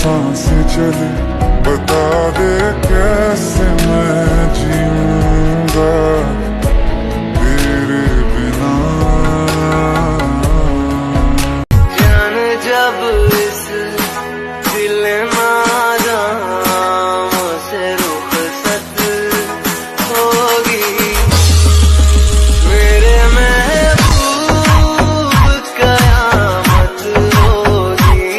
सांस चले बता दे कैसे मैं जीऊंगा तेरे बिना जान जब इस दिल मादामों से रुखसत होगी मेरे महबूब कयामत होगी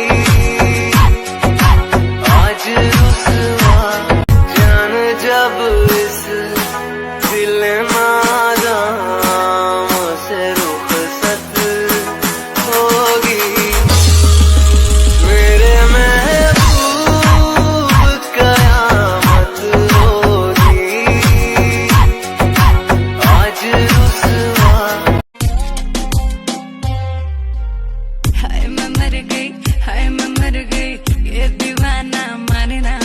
आज रुसवा जान जब इस दिल मादामों से रुखसत होगी मेरे महबूब कयामत होगी आज रुसवा हाय मैं मर गई ये दीवाना मानना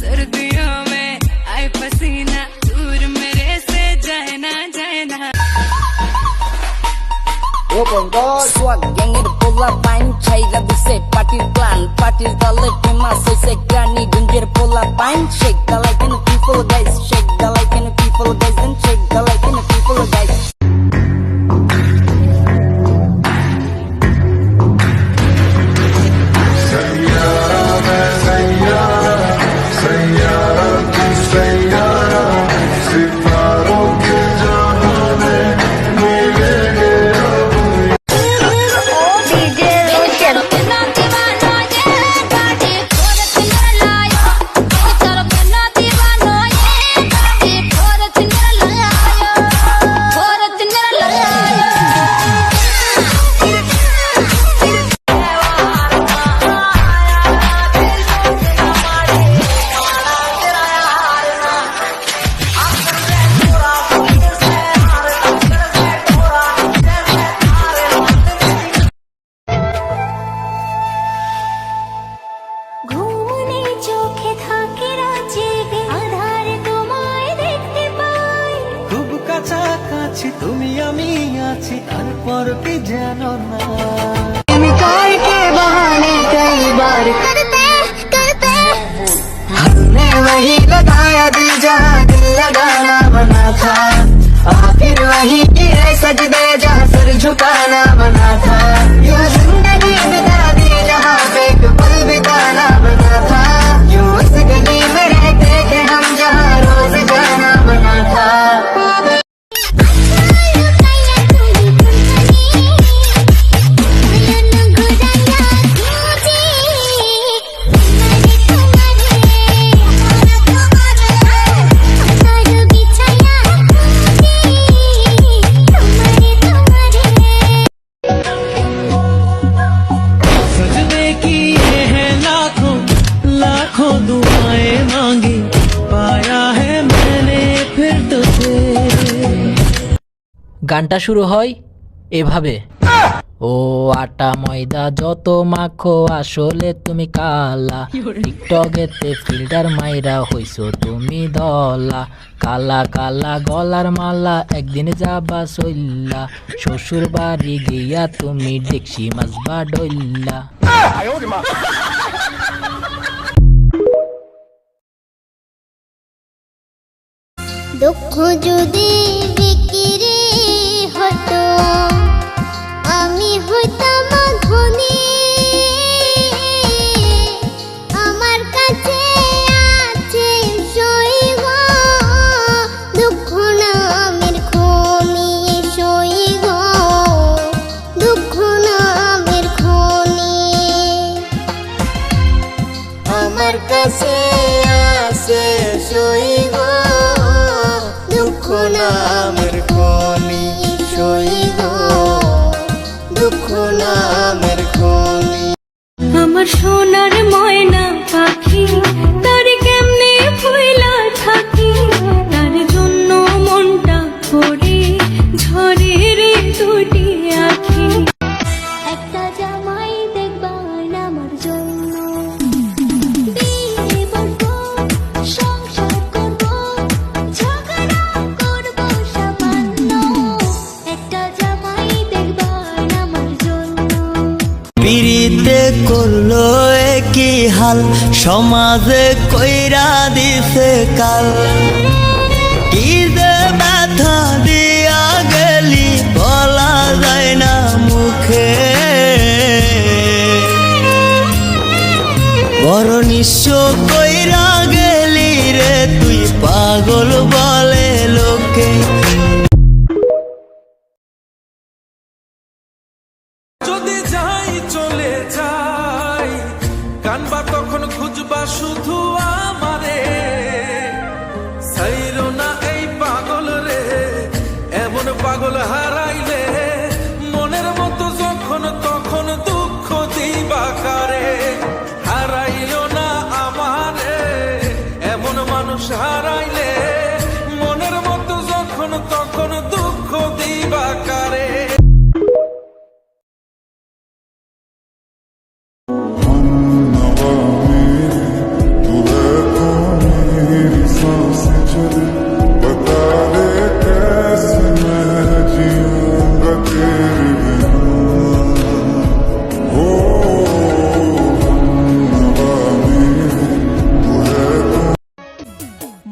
सर्दियों में आए पसीना दूर मेरे से जाए ना Swag gang itu pola pain cair bisa party plan party dalam tema saya gani gunjir pola pain shake the like in the people guys shake the like in the people guys then shake the like in the people guys তুমি আমি আছি তারপর কি জানো না प्यार के बहाने कई बार हमने वही लगाया दिल जहाँ दिल लगाना बना था आखिर वही किए सजदे जहाँ सर झुकाना बना था यूं जिंदगी बिता दी जहाँ पे एक पल बिताना बना था यूं उस गली में रहते थे हम जहाँ रोज जाना बना था গানটা শুরু হয় এভাবে ও আটা ময়দা যত মাখো আসলে তুমি কালা টিকটকেতে ফিল্টার মাইরা হইছো তুমি দলা কালা কালা গলার মালা একদিন যাবা সইল্লা শ্বশুর বাড়ি গিয়া তুমি ডেকসি মাছবা ডইল্লা দুঃখ যদি বিক্রি হতো আমি হইতাম ধনী আমার কাছে আছে সইব দুঃখ নামের খনি সইব দুঃখ নামের খনি আমার কাছে আছে সইব দুঃখ নামের খনি সইব দুঃখ নামের খনি আমার সোনার ময়না পাখি তার কেমনে ফুইলা থাকি তার জন্য মনটা করে ঝরে রে দুটি আখি একটা জামাই দেখবার আমার জন্য বিয়ে করব সংসার করব ঝগড়া করব সামান্য একটা জামাই দেখবার আমার জন্য পিরিতে করলো কি হাল সমাজে কইরা দিছে কাল কি যে ব্যথা দিয়া গেলি বলা যায় না মুখে বড় নিঃস্ব কইরা গেলি রে তুই পাগল বলে লোকে যদি যাই চলে যাই কানবা তখন খুঁজবা শুধু আমারে সাইরো না এই পাগল রে এমন পাগল হারাইলে মনের মতো যখন তখন দুঃখ দিবা কারে হারাইও না আমারে এমন মানুষ হারাইলে মনের মতো যখন তখন দুঃখ দিবা কারে हमनवा मेरे तू है तो मेरी सांसें चले बता दे कैसे मैं जीऊंगा तेरे बिना हो हमनवा मेरे तू है तो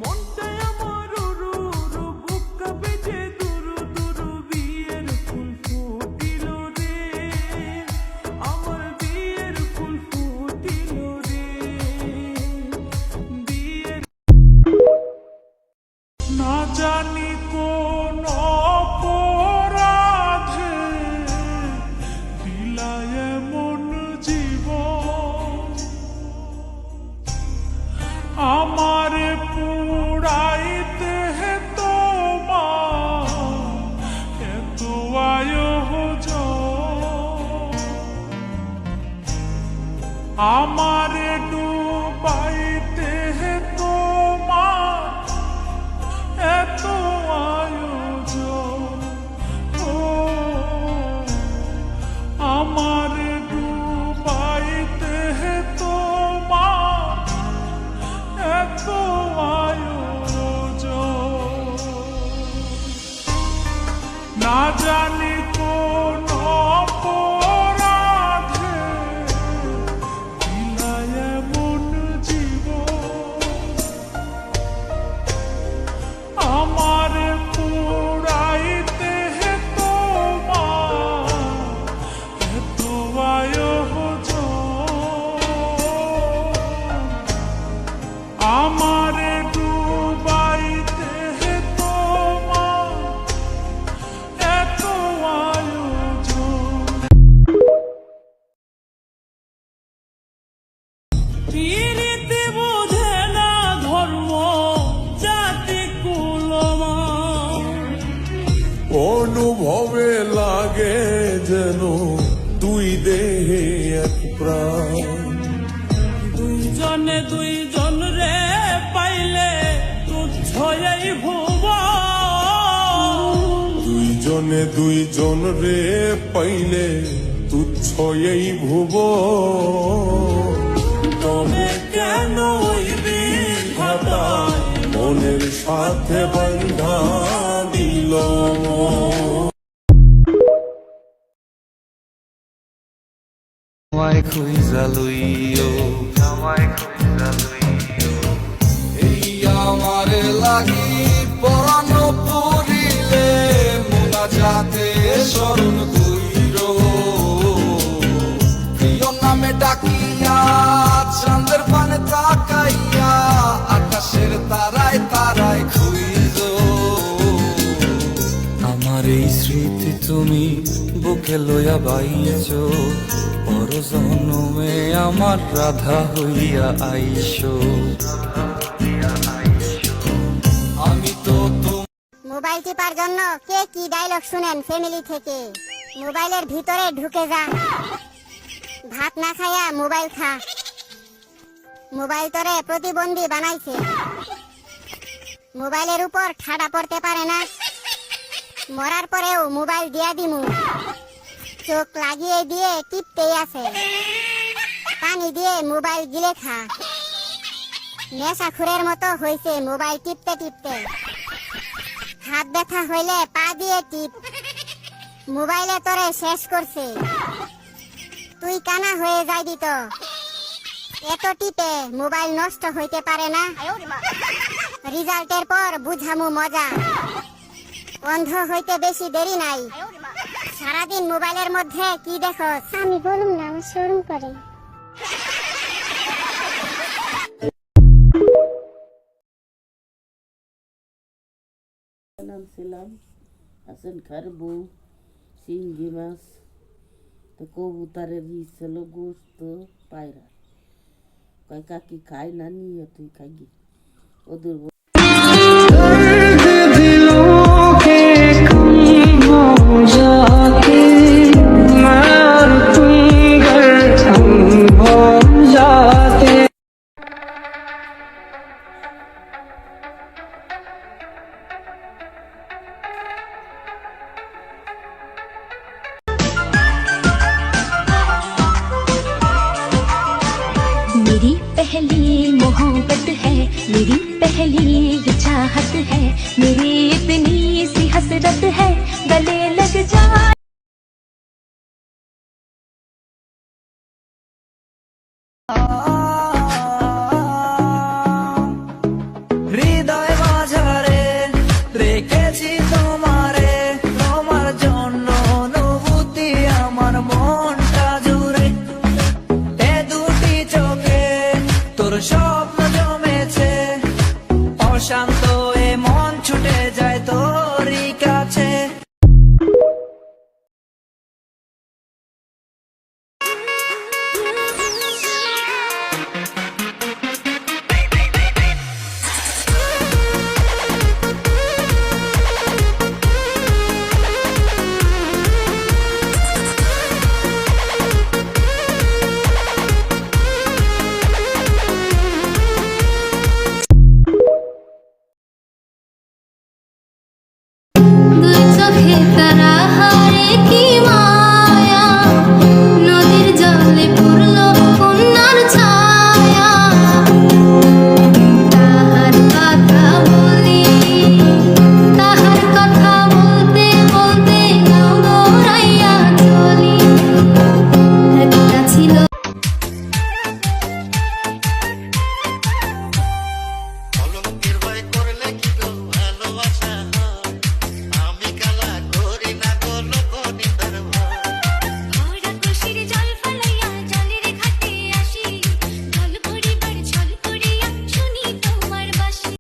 মনটা আমার উরু উরু বুক কাঁপে যে দুরু দুরু বিয়ের ফুল ফুটিল রে আমার বিয়ের ফুল ফুটিল রে বিয়ের না জানি কোন অপরাধে দিলায় এমন জীবন আমার পুরাইতে তোমার এত আয়োজন আমার ডুবাইতে তোমার এত আয়োজন ও আমার ডুবাইতে তোমার এত আয়োজন না জানি কোন অপরাধে দিলায় এমন জীবন আমার পুরাইতে তোমার এত আয়োজন আমার ডুবাইতে তোমার এত আয়োজন পীড়িতে বোঝে না ধর্ম জাতি কুলমান অনুভবে লাগে যেন দুই দেহে এক প্রাণ দুইজনে দুইজন রে পাইলে তুচ্ছ এই ভুবন দুইজনে দুইজন রে পাইলে তুচ্ছ এই ভুব তবে কেন ওই বিধাতায় মনের সাথে বন্ধা দিল আমায় খুঁজা লইও এই আমার লাগি পরানো পুরিলে মোনা যাতে স্মরণ কইর প্রিয় নামে ডাকিয়া চাঁদের পানে তাকাইয়া আকাশের তারায় তারায় খুইজ আমার এই স্মৃতি তুমি বুকে লইয়া বাইছ পর জন্মে আমার রাধা হইয়া আইছো আমি তো মোবাইল টিপার জন্য কে কি ডায়লগ শুনেন ফ্যামিলি থেকে মোবাইলের ভিতরে ঢুকে যা ভাত না খায়া মোবাইল খা মোবাইল তোরে প্রতিবন্ধী বানাইছে মোবাইলের উপর ঠাডা পড়তে পারে না মরার পরেও মোবাইল দিয়া দিমু চোখ লাগিয়ে দিয়ে টিপতেই আছে পানি দিয়ে মোবাইল গিলে খা নেশাখুরের মতো হইছে মোবাইল টিপতে টিপতে হাত ব্যথা হইলে পা দিয়ে টিপ মোবাইলে তোরে শেষ করছে তুই কানা হয়ে যাইবি তো এত টিপে মোবাইল নষ্ট হইতে পারে না। রেজাল্টের পর বুঝামু মজা। অন্ধ হইতে বেশি দেরি নাই। সারাদিন মোবাইলের মধ্যে কি দেখো? আমি বলুম না, আমার শরম করে। আনছিলাম হাসান খার বউ চিংড়ি মাছ, তো কবুতারের ছিল গোস্ত পায়রা। কয় কাকি খাই না, নিয়ে তুই খাই ওদের मेरी पहली मोहब्बत है, मेरी पहली चाहत है, मेरी इतनी सी हसरत है, गले लग जा।